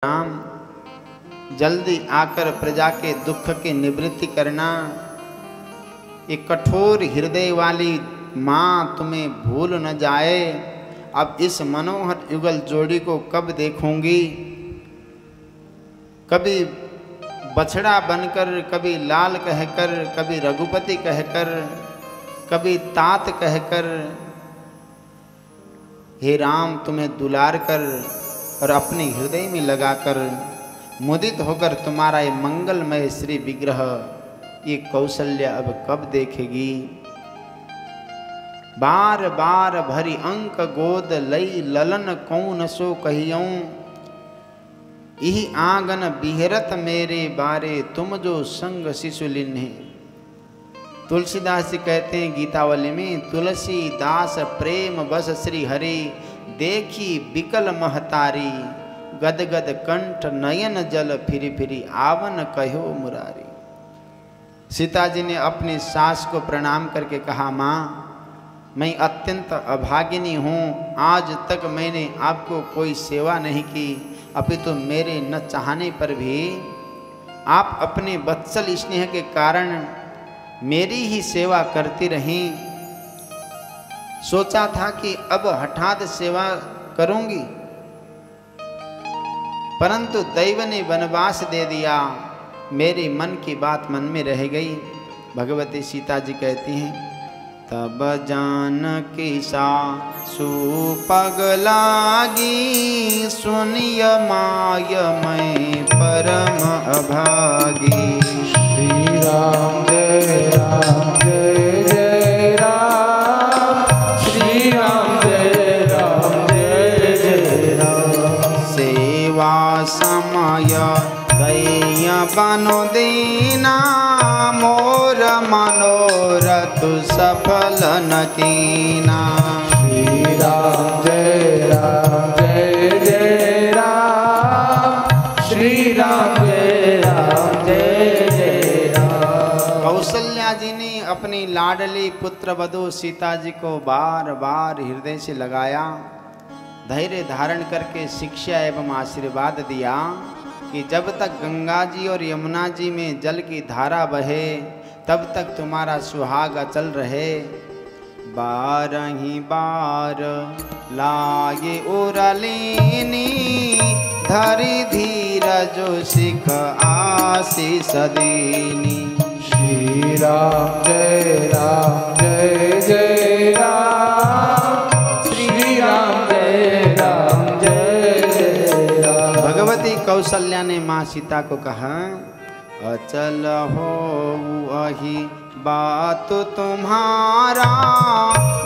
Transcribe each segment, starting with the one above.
राम, जल्दी आकर प्रजा के दुख की निवृत्ति करना। एक कठोर हृदय वाली माँ तुम्हें भूल न जाए। अब इस मनोहर युगल जोड़ी को कब देखूंगी। कभी बछड़ा बनकर, कभी लाल कहकर, कभी रघुपति कहकर, कभी तात कहकर, हे राम तुम्हें दुलार कर और अपने हृदय में लगाकर मुदित होकर तुम्हारा ये मंगलमय श्री विग्रह ये कौशल्या अब कब देखेगी। बार बार भरी अंक गोद लई ललन कौन सो कहियों। यही आंगन बिहरत मेरे बारे तुम जो संग शिशु लिन्हे। तुलसीदास जी कहते हैं गीतावली में, तुलसी दास प्रेम बस श्री हरि देखी बिकल महतारी। गदगद कंठ नयन जल फिरी फिरी आवन कहो मुरारी। सीता जी ने अपनी सास को प्रणाम करके कहा, माँ मैं अत्यंत अभागिनी हूँ। आज तक मैंने आपको कोई सेवा नहीं की, अपितु मेरे न चाहने पर भी आप अपने वत्सल स्नेह के कारण मेरी ही सेवा करती रहीं। सोचा था कि अब हठात सेवा करूंगी, परंतु दैव ने वनवास दे दिया। मेरे मन की बात मन में रह गई। भगवती सीता जी कहती हैं, तब जानकी सासु पगलागी। सुनिय माय मैं परम अभागी। श्री राम जय राम जय जय राम। श्री राम जय राम जय जय राम। सेवा समय दैय बनो दीना। मोर मनोरथ सफल न कीना। श्री राम जय राम जय जय राम। श्री राम जय राम जय जय राम। कौशल्या जी ने अपनी लाडली पुत्र वधू सीता जी को बार बार हृदय से लगाया। धैर्य धारण करके शिक्षा एवं आशीर्वाद दिया कि जब तक गंगा जी और यमुना जी में जल की धारा बहे तब तक तुम्हारा सुहाग अचल रहे। बारही बार लागे उरलीनी। धरि धीरज सिख आशीष दीनी। श्री राम जय राम जय जय राम। श्री राम जय राम जय जय राम। भगवती कौशल्या ने माँ सीता को कहा, अचल हो अही बात तुम्हारा।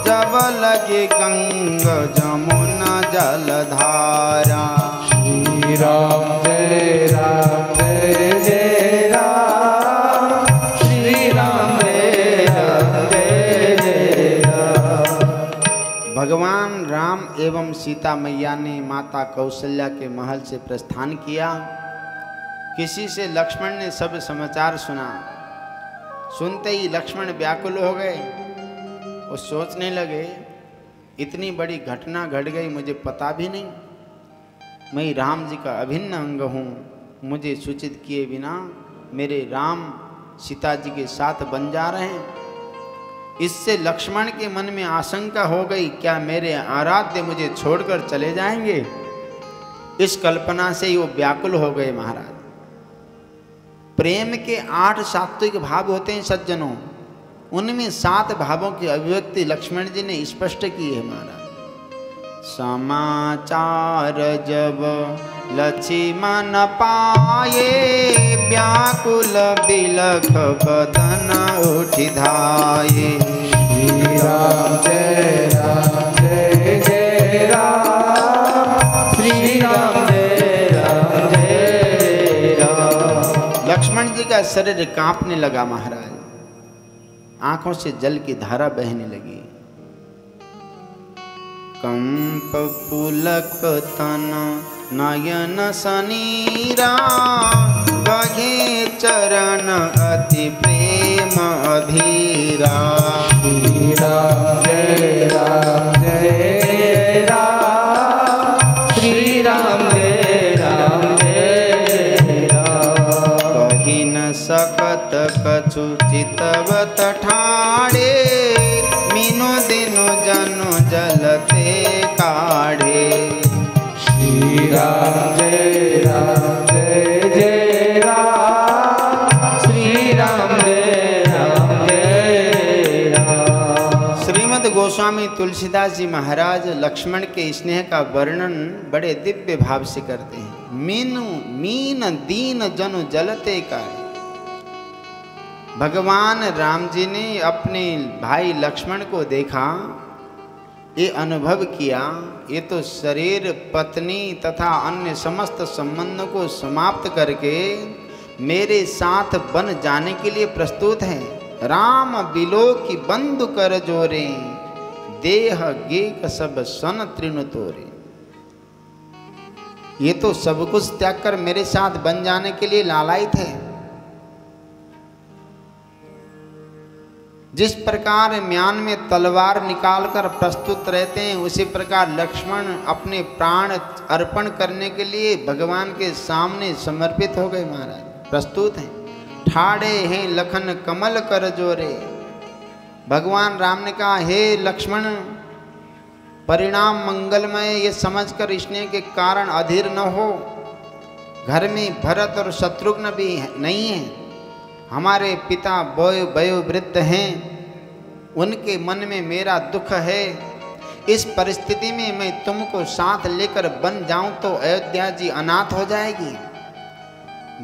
जब लगे गंग जमुना जलधारा। श्री राम जय राम जय जय राम। श्री राम जय राम जय जय राम। भगवान राम एवं सीता मैया ने माता कौशल्या के महल से प्रस्थान किया। किसी से लक्ष्मण ने सब समाचार सुना। सुनते ही लक्ष्मण व्याकुल हो गए। वो सोचने लगे, इतनी बड़ी घटना घट गई, मुझे पता भी नहीं। मैं राम जी का अभिन्न अंग हूँ। मुझे सूचित किए बिना मेरे राम सीता जी के साथ बन जा रहे हैं। इससे लक्ष्मण के मन में आशंका हो गई, क्या मेरे आराध्य मुझे छोड़कर चले जाएंगे। इस कल्पना से ही वो व्याकुल हो गए। महाराज, प्रेम के 8 सात्विक भाव होते हैं सज्जनों, उनमें 7 भावों की अभिव्यक्ति लक्ष्मण जी ने स्पष्ट की है। महाराज, समाचार जब लक्ष्मण पाए। व्याकुल बिलख बदन उठि धाये। श्री राम जय राम जय जय राम। श्री राम जय राम जय राम। लक्ष्मण जी का शरीर कांपने लगा। महाराज, आंखों से जल की धारा बहने लगी। कंप पुलक तन नयन सनीरा। बहे चरण अति प्रेम अधीरा। श्री राम जय राम जय राम। श्री राम जय राम जय भगत कछु चितवत ठाड़े, मीनु दिनु जनु जलते काढ़े। श्री राम जय राम जय जय राम, श्री राम जय राम जय राम। श्रीमद् गोस्वामी तुलसीदास जी महाराज लक्ष्मण के स्नेह का वर्णन बड़े दिव्य भाव से करते हैं। मीनु मीन दीन जनु जलते काढ़े। भगवान राम जी ने अपने भाई लक्ष्मण को देखा, ये अनुभव किया, ये तो शरीर पत्नी तथा अन्य समस्त संबंधों को समाप्त करके मेरे साथ बन जाने के लिए प्रस्तुत हैं। राम बिलो की बंधु कर जोरे, देह गेक सब सन तृण तोरे। ये तो सब कुछ त्याग कर मेरे साथ बन जाने के लिए लालायित है। जिस प्रकार म्यान में तलवार निकालकर प्रस्तुत रहते हैं, उसी प्रकार लक्ष्मण अपने प्राण अर्पण करने के लिए भगवान के सामने समर्पित हो गए। महाराज प्रस्तुत हैं। ठाड़े हैं लखन कमल कर जोरे। भगवान राम ने कहा, हे लक्ष्मण, परिणाम मंगलमय ये समझकर स्नेह के कारण अधीर न हो। घर में भरत और शत्रुघ्न भी नहीं है, हमारे पिता वयोवृद्ध हैं, उनके मन में मेरा दुख है। इस परिस्थिति में मैं तुमको साथ लेकर बन जाऊं तो अयोध्या जी अनाथ हो जाएगी।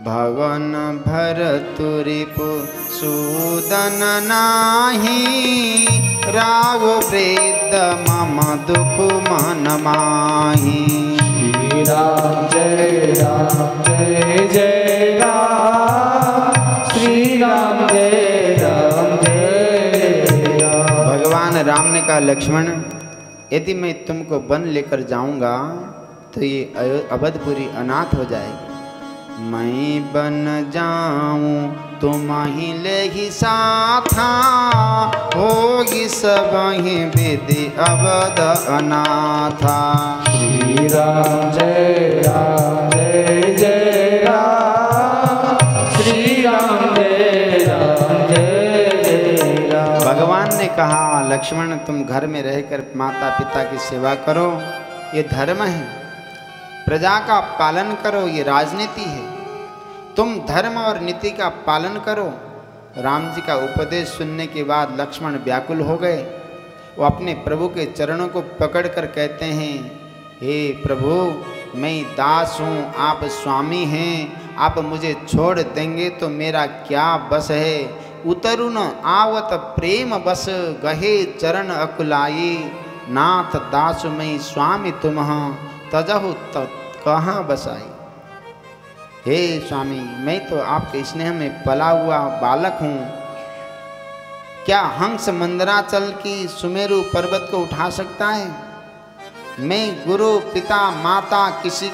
भवन भरत रिपु सूदन नाही, राव वृद्ध मम दुख मन माही। श्री राम जय राम जय जय राम, श्री राम जय राम जय राम। भगवान राम ने कहा, लक्ष्मण, यदि मैं तुमको वन लेकर जाऊंगा तो ये अवधपुरी अनाथ हो जाएगी। मैं बन जाऊं तुम ही ले ही साथा, होगी सब ही विधि अवध अनाथा। श्री राम जय राम जय जय राम, श्री राम जय राम जय जय राम। भगवान ने कहा, लक्ष्मण, तुम घर में रहकर माता पिता की सेवा करो, ये धर्म है। प्रजा का पालन करो, ये राजनीति है। तुम धर्म और नीति का पालन करो। राम जी का उपदेश सुनने के बाद लक्ष्मण व्याकुल हो गए। वो अपने प्रभु के चरणों को पकड़कर कहते हैं, हे प्रभु, मैं दास हूँ, आप स्वामी हैं, आप मुझे छोड़ देंगे तो मेरा क्या बस है। उतरु न आवत प्रेम बस, गहे चरण अकुलाई, नाथ दास मैं स्वामी तुम तजहु कहाँ बसाई। हे स्वामी, मैं तो आपके स्नेह में पला हुआ बालक हूँ। क्या हंस मंदराचल की सुमेरु पर्वत को उठा सकता है? मैं गुरु पिता माता किसी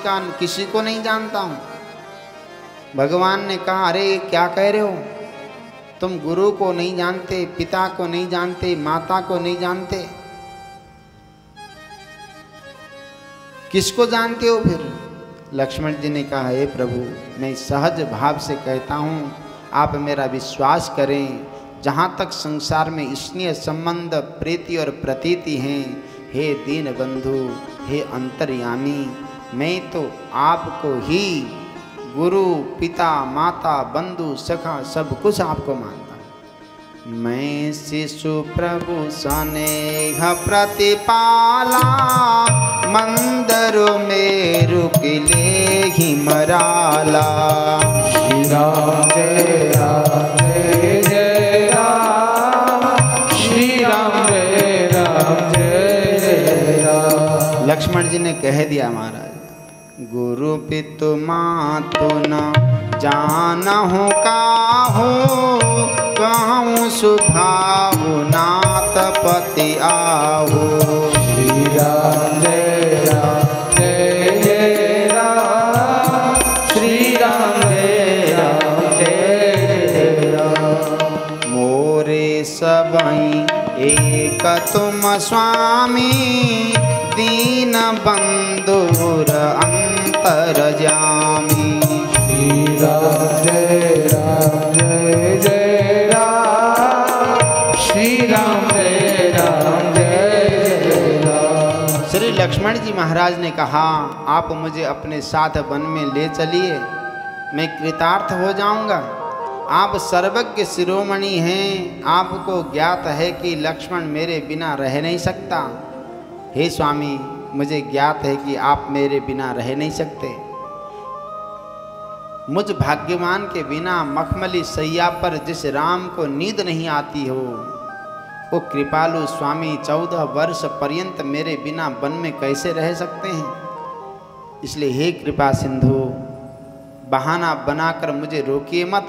को नहीं जानता हूँ। भगवान ने कहा, अरे क्या कह रहे हो, तुम गुरु को नहीं जानते, पिता को नहीं जानते, माता को नहीं जानते, किसको जानते हो फिर? लक्ष्मण जी ने कहा, हे प्रभु, मैं सहज भाव से कहता हूँ, आप मेरा विश्वास करें। जहाँ तक संसार में स्नेह संबंध प्रीति और प्रतीति हैं, हे दीन बंधु, हे अंतर्यामी, मैं तो आपको ही गुरु पिता माता बंधु सखा सब कुछ आपको मानता हूँ। मैं शिशु प्रभु स्नेह प्रतिपाला, मंदर में रुकले ही मराला। श्री राम जय राम जय जय राम, श्री राम जय राम जय जय राम। लक्ष्मण जी ने कह दिया, महाराज, गुरु पितु मातु न जानहु काहू, कहूँ सुभाहु नाथ पति आहू। श्री राम जय राम जय जय राम, श्री राम जय राम जय जय राम। मोरे सबई एक तुम स्वामी, दीन बंधुर अंतरजामी। श्री राम जय राम जय जी महाराज ने कहा, आप मुझे अपने साथ वन में ले चलिए, मैं कृतार्थ हो जाऊंगा। आप सर्वज्ञ शिरोमणि हैं, आपको ज्ञात है कि लक्ष्मण मेरे बिना रह नहीं सकता। हे स्वामी, मुझे ज्ञात है कि आप मेरे बिना रह नहीं सकते। मुझ भाग्यवान के बिना मखमली सैया पर जिस राम को नींद नहीं आती हो, वो कृपालु स्वामी 14 वर्ष पर्यंत मेरे बिना वन में कैसे रह सकते हैं। इसलिए हे कृपा सिंधु, बहाना बनाकर मुझे रोकिए मत,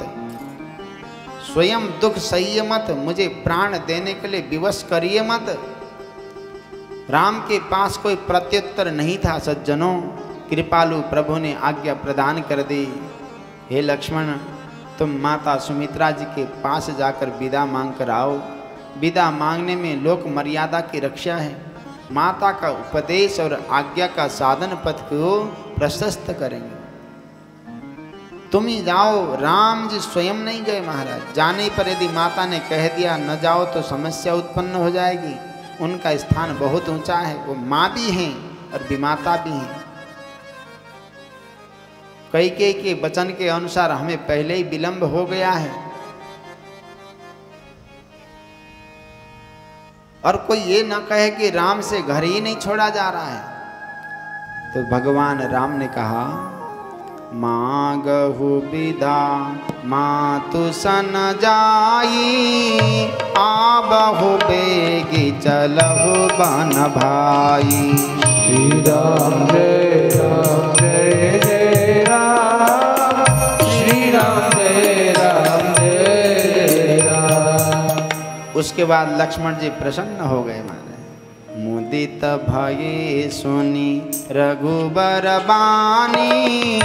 स्वयं दुख सहिए मत, मुझे प्राण देने के लिए विवश करिए मत। राम के पास कोई प्रत्युत्तर नहीं था सज्जनों। कृपालु प्रभु ने आज्ञा प्रदान कर दी, हे लक्ष्मण, तुम माता सुमित्रा जी के पास जाकर विदा मांग कर आओ। विदा मांगने में लोक मर्यादा की रक्षा है। माता का उपदेश और आज्ञा का साधन पथ को प्रशस्त करेंगे। तुम ही जाओ। राम जी स्वयं नहीं गए महाराज। जाने पर यदि माता ने कह दिया न जाओ तो समस्या उत्पन्न हो जाएगी। उनका स्थान बहुत ऊंचा है, वो माँ भी हैं और विमाता भी हैं। कैकेयी के वचन के अनुसार हमें पहले ही विलंब हो गया है और कोई ये न कहे कि राम से घर ही नहीं छोड़ा जा रहा है। तो भगवान राम ने कहा, मांगहु विदा मातु सन जाई, आबहु बेगी चलहु बन भाई। श्री राम जय राम जय जय राम, श्री राम जय राम जय राम। उसके बाद लक्ष्मण जी प्रसन्न हो गए महाराज। मुदित भये सुनी रघुबर बानी,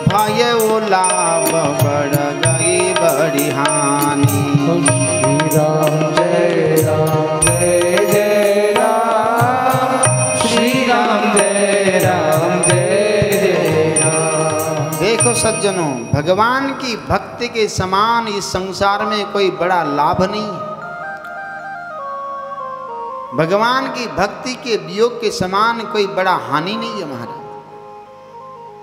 भय उलाभ बढ़ गई बड़ी हानि। श्री राम जय राम जय जय राम, श्री राम जय राम जय जय राम। देखो सज्जनों, भगवान की भक्ति के समान इस संसार में कोई बड़ा लाभ नहीं है। भगवान की भक्ति के वियोग के समान कोई बड़ा हानि नहीं है महाराज।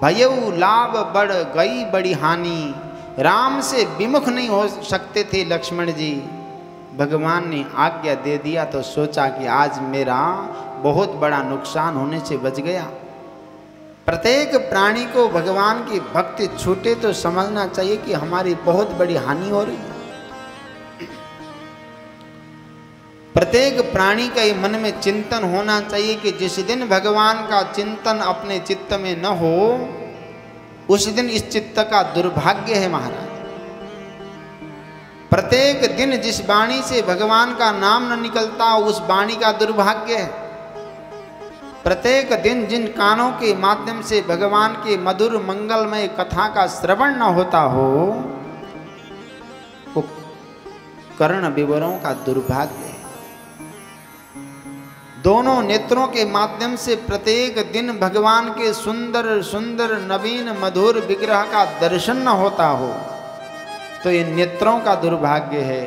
भयउ लाभ बढ़ गई बड़ी हानि। राम से विमुख नहीं हो सकते थे लक्ष्मण जी। भगवान ने आज्ञा दे दिया तो सोचा कि आज मेरा बहुत बड़ा नुकसान होने से बच गया। प्रत्येक प्राणी को भगवान की भक्ति छूटे तो समझना चाहिए कि हमारी बहुत बड़ी हानि हो रही है। प्रत्येक प्राणी का ये मन में चिंतन होना चाहिए कि जिस दिन भगवान का चिंतन अपने चित्त में न हो, उस दिन इस चित्त का दुर्भाग्य है महाराज। प्रत्येक दिन जिस वाणी से भगवान का नाम न निकलता, उस वाणी का दुर्भाग्य है। प्रत्येक दिन जिन कानों के माध्यम से भगवान के मधुर मंगलमय कथा का श्रवण न होता हो, वो कर्ण विवरों का दुर्भाग्य है। दोनों नेत्रों के माध्यम से प्रत्येक दिन भगवान के सुंदर सुंदर नवीन मधुर विग्रह का दर्शन न होता हो, तो ये नेत्रों का दुर्भाग्य है।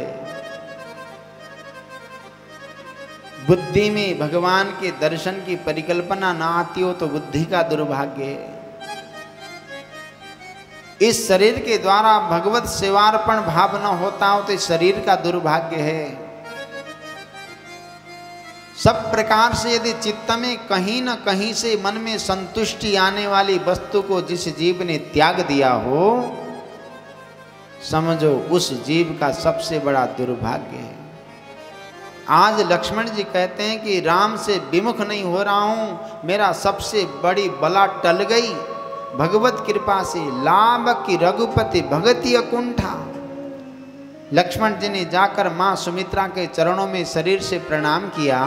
बुद्धि में भगवान के दर्शन की परिकल्पना ना आती हो तो बुद्धि का दुर्भाग्य है। इस शरीर के द्वारा भगवत सेवार्पण भाव न होता हो तो इस शरीर का दुर्भाग्य है। सब प्रकार से यदि चित्त में कहीं न कहीं से मन में संतुष्टि आने वाली वस्तु को जिस जीव ने त्याग दिया हो, समझो उस जीव का सबसे बड़ा दुर्भाग्य है। आज लक्ष्मण जी कहते हैं कि राम से विमुख नहीं हो रहा हूं, मेरा सबसे बड़ी बला टल गई भगवत कृपा से। लाभ की रघुपति भगति अकुंठा। लक्ष्मण जी ने जाकर मां सुमित्रा के चरणों में शरीर से प्रणाम किया,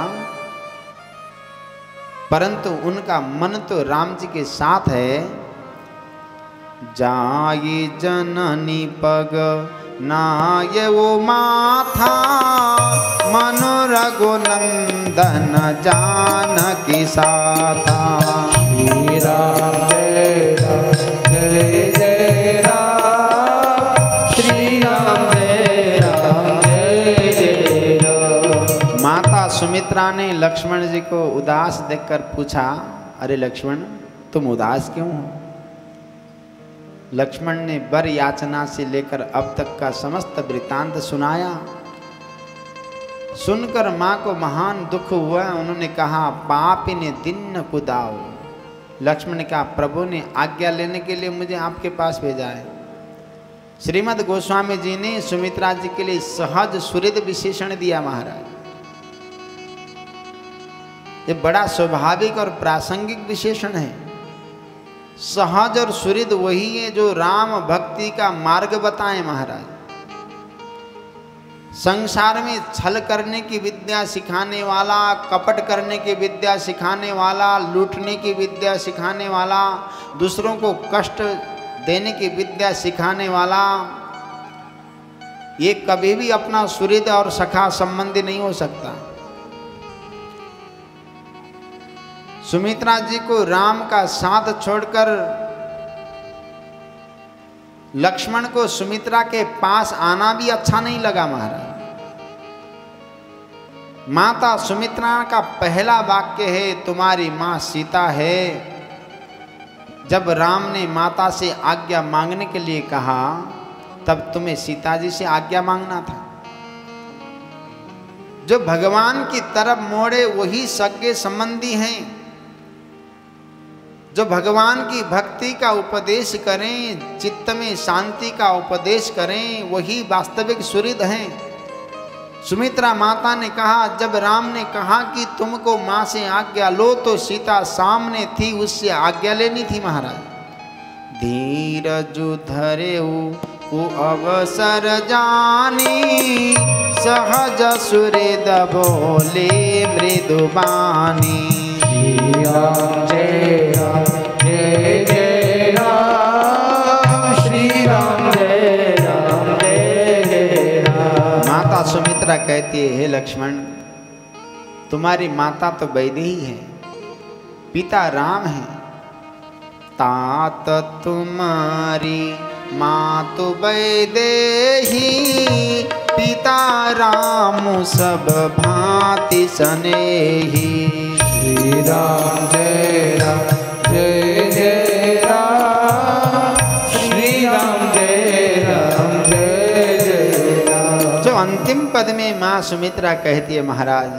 परंतु उनका मन तो राम जी के साथ है। जाई जननी पग नाय वो माथा, मनो रघुनंदन जानकी साथा। श्री राम जय राम जय जय राम, श्री राम जय राम जय जय राम। माता सुमित्रा ने लक्ष्मण जी को उदास देखकर पूछा, अरे लक्ष्मण, तुम उदास क्यों हो? लक्ष्मण ने वर याचना से लेकर अब तक का समस्त वृत्तांत सुनाया। सुनकर मां को महान दुख हुआ। उन्होंने कहा, पापी ने दिन न कुदाओ। लक्ष्मण ने कहा, प्रभु ने आज्ञा लेने के लिए मुझे आपके पास भेजा है। श्रीमद् गोस्वामी जी ने सुमित्रा जी के लिए सहज सुहृद विशेषण दिया महाराज। ये बड़ा स्वाभाविक और प्रासंगिक विशेषण है। सहज और सुहृद वही है जो राम भक्ति का मार्ग बताएं महाराज। संसार में छल करने की विद्या सिखाने वाला, कपट करने की विद्या सिखाने वाला, लूटने की विद्या सिखाने वाला, दूसरों को कष्ट देने की विद्या सिखाने वाला, ये कभी भी अपना सुहृद और सखा संबंधी नहीं हो सकता। सुमित्रा जी को राम का साथ छोड़कर लक्ष्मण को सुमित्रा के पास आना भी अच्छा नहीं लगा महाराज। माता सुमित्रा का पहला वाक्य है, तुम्हारी मां सीता है। जब राम ने माता से आज्ञा मांगने के लिए कहा, तब तुम्हें सीता जी से आज्ञा मांगना था। जो भगवान की तरफ मोड़े वही सगे संबंधी हैं। जो भगवान की भक्ति का उपदेश करें, चित्त में शांति का उपदेश करें, वही वास्तविक सुहृद हैं। सुमित्रा माता ने कहा, जब राम ने कहा कि तुमको माँ से आज्ञा लो, तो सीता सामने थी, उससे आज्ञा लेनी थी महाराज। धीरज धरे वो अवसर जानी, सहज सुहृद बोले मृदुबानी। राम जय राम जय जय राम, श्री राम जय राम जय जय राम। माता सुमित्रा कहती है, हे लक्ष्मण, तुम्हारी माता तो वैदेही है, पिता राम है। तात तुम्हारी माँ तो वैदेही, पिता राम सब भांति सनेही। श्री राम जय राम जय जय राम, श्री राम जय राम जय जय राम। जो अंतिम पद में मां सुमित्रा कहती है महाराज,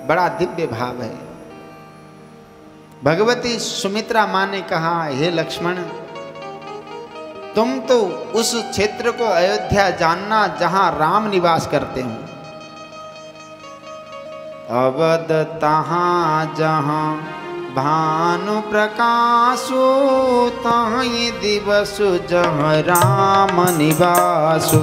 बड़ा दिव्य भाव है। भगवती सुमित्रा मां ने कहा, हे लक्ष्मण, तुम तो उस क्षेत्र को अयोध्या जानना जहां राम निवास करते हो। अवध तहाँ जहाँ भानु प्रकाशु, तहीं दिवसु जहाँ राम निवासु।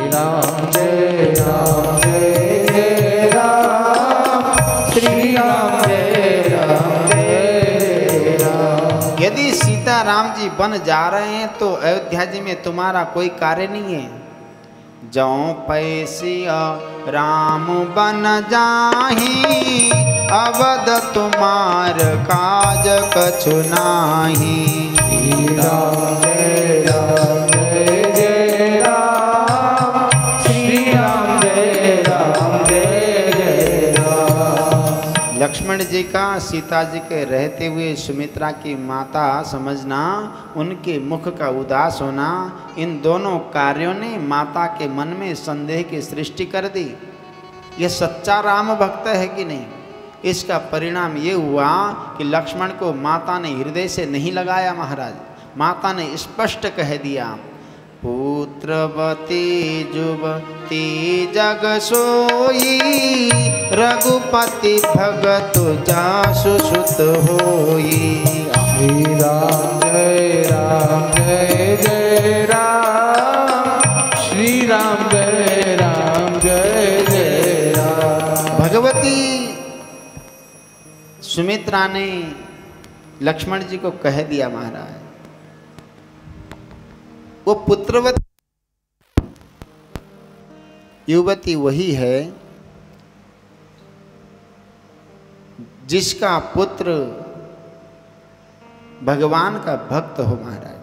राम जय राम जय जय राम, श्री राम जय राम जय राम। यदि सीता राम जी बन जा रहे हैं तो अयोध्या जी में तुम्हारा कोई कार्य नहीं है। जौं पैसिया राम बन जाही, अवध तुम्हार काज कछु नाही। श्री राम जय राम जय जय राम, श्री राम जय राम जय जय राम। लक्ष्मण जी का सीता जी के रहते हुए सुमित्रा की माता समझना, उनके मुख का उदास होना, इन दोनों कार्यों ने माता के मन में संदेह की सृष्टि कर दी। यह सच्चा राम भक्त है कि नहीं? इसका परिणाम ये हुआ कि लक्ष्मण को माता ने हृदय से नहीं लगाया महाराज। माता ने स्पष्ट कह दिया, पुत्रवती जुवती जग सोई, रघुपति भगत जासु सुत होई। श्री राम जय राम जय जय राम, श्री राम जय राम जय जय राम। भगवती सुमित्रा ने लक्ष्मण जी को कह दिया महाराज, वो पुत्रवती युवती वही है जिसका पुत्र भगवान का भक्त हो महाराज,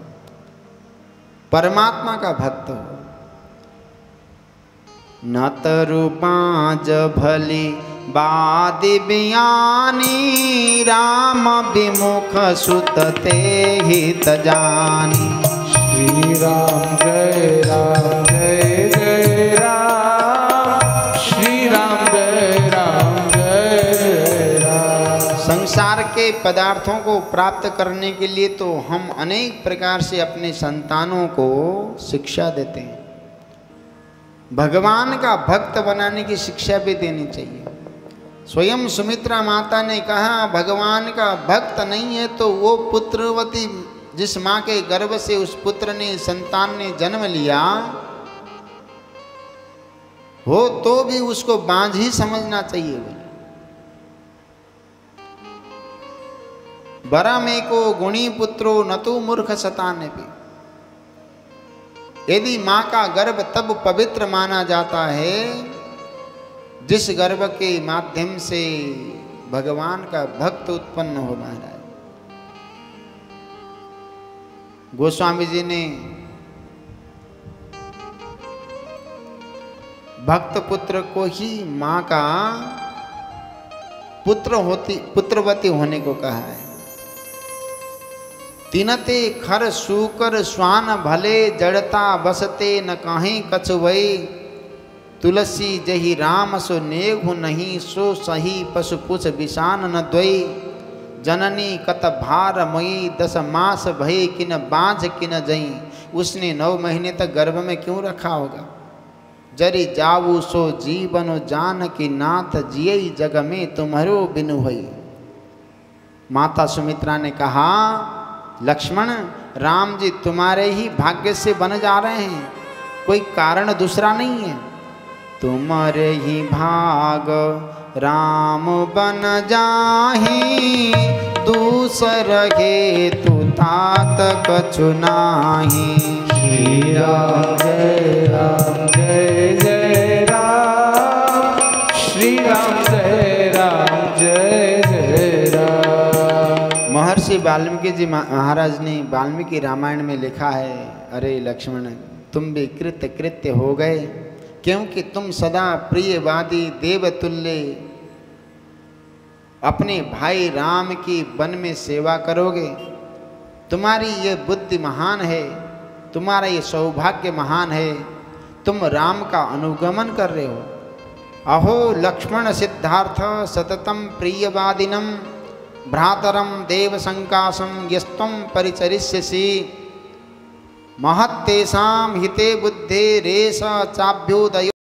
परमात्मा का भक्त हो। न तरु बाज भली बादि बियानी राम विमुख सुत ते हित जानी। श्री राम जय राम जय जय राम, श्री राम जय राम जय जय राम। संसार के पदार्थों को प्राप्त करने के लिए तो हम अनेक प्रकार से अपने संतानों को शिक्षा देते हैं। भगवान का भक्त बनाने की शिक्षा भी देनी चाहिए। स्वयं सुमित्रा माता ने कहा भगवान का भक्त नहीं है तो वो पुत्रवती, जिस माँ के गर्भ से उस पुत्र ने संतान ने जन्म लिया हो तो भी उसको बांझ ही समझना चाहिए। बरा में को गुणी पुत्रो न तो मूर्ख सताने पे। यदि माँ का गर्भ तब पवित्र माना जाता है जिस गर्भ के माध्यम से भगवान का भक्त उत्पन्न हो रहा है। गोस्वामी जी ने भक्त पुत्र को ही माँ का पुत्रवती होने को कहा है। तिनते खर सूकर स्वान भले, जड़ता बसते न काहीं कछुवई। तुलसी जही राम सो नेघु नहीं, सो सही पशु पुछ बिसान न द्वई। जननी कत भार मई, 10 मास भई किन बांझ किन जई। उसने 9 महीने तक गर्भ में क्यों रखा होगा। जरी जाऊ सो जीवन जान की नाथ, जिये जग में तुम्हारो बिनु भई। माता सुमित्रा ने कहा लक्ष्मण, राम जी तुम्हारे ही भाग्य से बन जा रहे हैं, कोई कारण दूसरा नहीं है। तुम्हारे ही भाग राम बन जाहि, दूसर हे तु तात कछु नाही। श्री राम जय राम जय जय राम, श्री राम जय राम जय जय राम। महर्षि वाल्मीकि जी महाराज ने वाल्मीकि रामायण में लिखा है, अरे लक्ष्मण तुम भी कृत्य हो गए, क्योंकि तुम सदा प्रियवादी देवतुल्य अपने भाई राम की वन में सेवा करोगे। तुम्हारी ये बुद्धि महान है, तुम्हारा ये सौभाग्य महान है, तुम राम का अनुगमन कर रहे हो। अहो लक्ष्मण सिद्धार्थ सततम प्रियवादिनम, भ्रातरम देव संकाशम यस्तम परिचरिष्यसि। महत्तेषां हिते बुद्धे रेष चाभ्योदयो।